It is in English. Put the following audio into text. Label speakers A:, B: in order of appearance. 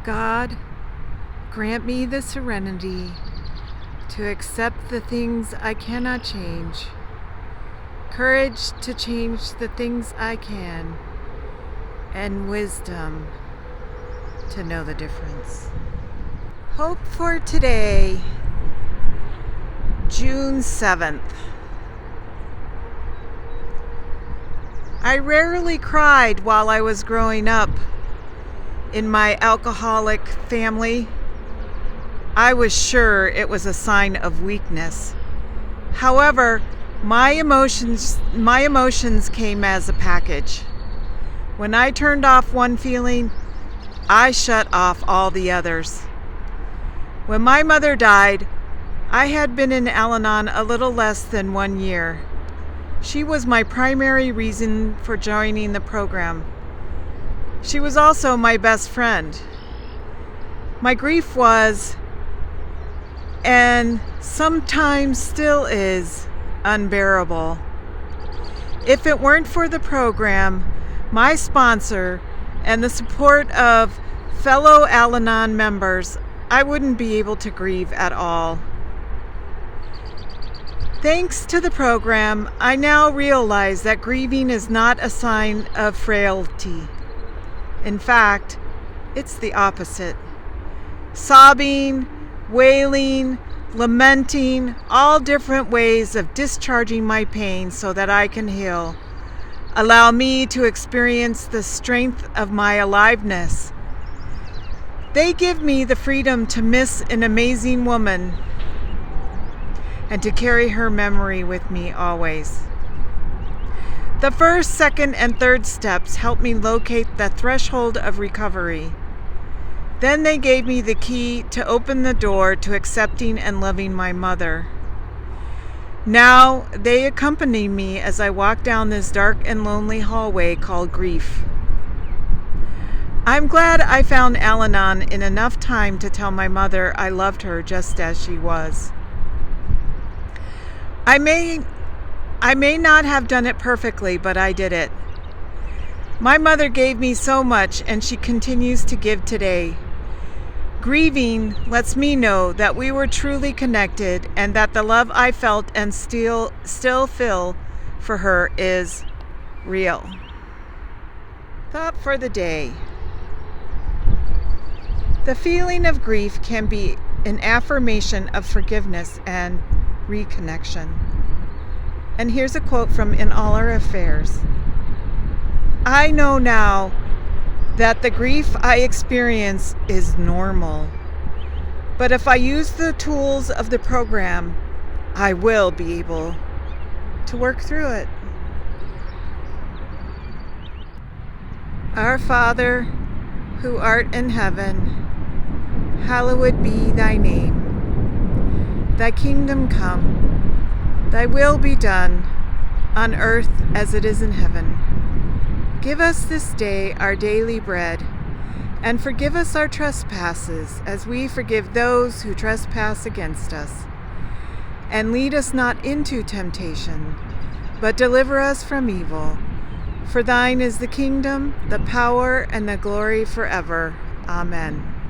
A: God, grant me the serenity to accept the things I cannot change, courage to change the things I can, and wisdom to know the difference. Hope for today, June 7th. I rarely cried while I was growing up in my alcoholic family. I was sure it was a sign of weakness. However, my emotions came as a package. When I turned off one feeling, I shut off all the others. When my mother died, I had been in Al-Anon a little less than 1 year. She was my primary reason for joining the program. She was also my best friend. My grief was, and sometimes still is, unbearable. If it weren't for the program, my sponsor, and the support of fellow Al-Anon members, I wouldn't be able to grieve at all. Thanks to the program, I now realize that grieving is not a sign of frailty. In fact, it's the opposite. Sobbing, wailing, lamenting, all different ways of discharging my pain so that I can heal, allow me to experience the strength of my aliveness. They give me the freedom to miss an amazing woman and to carry her memory with me always. The first, second, and third steps helped me locate the threshold of recovery. Then they gave me the key to open the door to accepting and loving my mother. Now they accompany me as I walk down this dark and lonely hallway called grief. I'm glad I found Al-Anon in enough time to tell my mother I loved her just as she was. I may not have done it perfectly, but I did it. My mother gave me so much, and she continues to give today. Grieving lets me know that we were truly connected and that the love I felt and still feel for her is real. Thought for the day. The feeling of grief can be an affirmation of forgiveness and reconnection. And here's a quote from In All Our Affairs. I know now that the grief I experience is normal, but if I use the tools of the program, I will be able to work through it. Our Father, who art in heaven, hallowed be thy name. Thy kingdom come. Thy will be done, on earth as it is in heaven. Give us this day our daily bread, and forgive us our trespasses, as we forgive those who trespass against us. And lead us not into temptation, but deliver us from evil. For thine is the kingdom, the power, and the glory forever. Amen.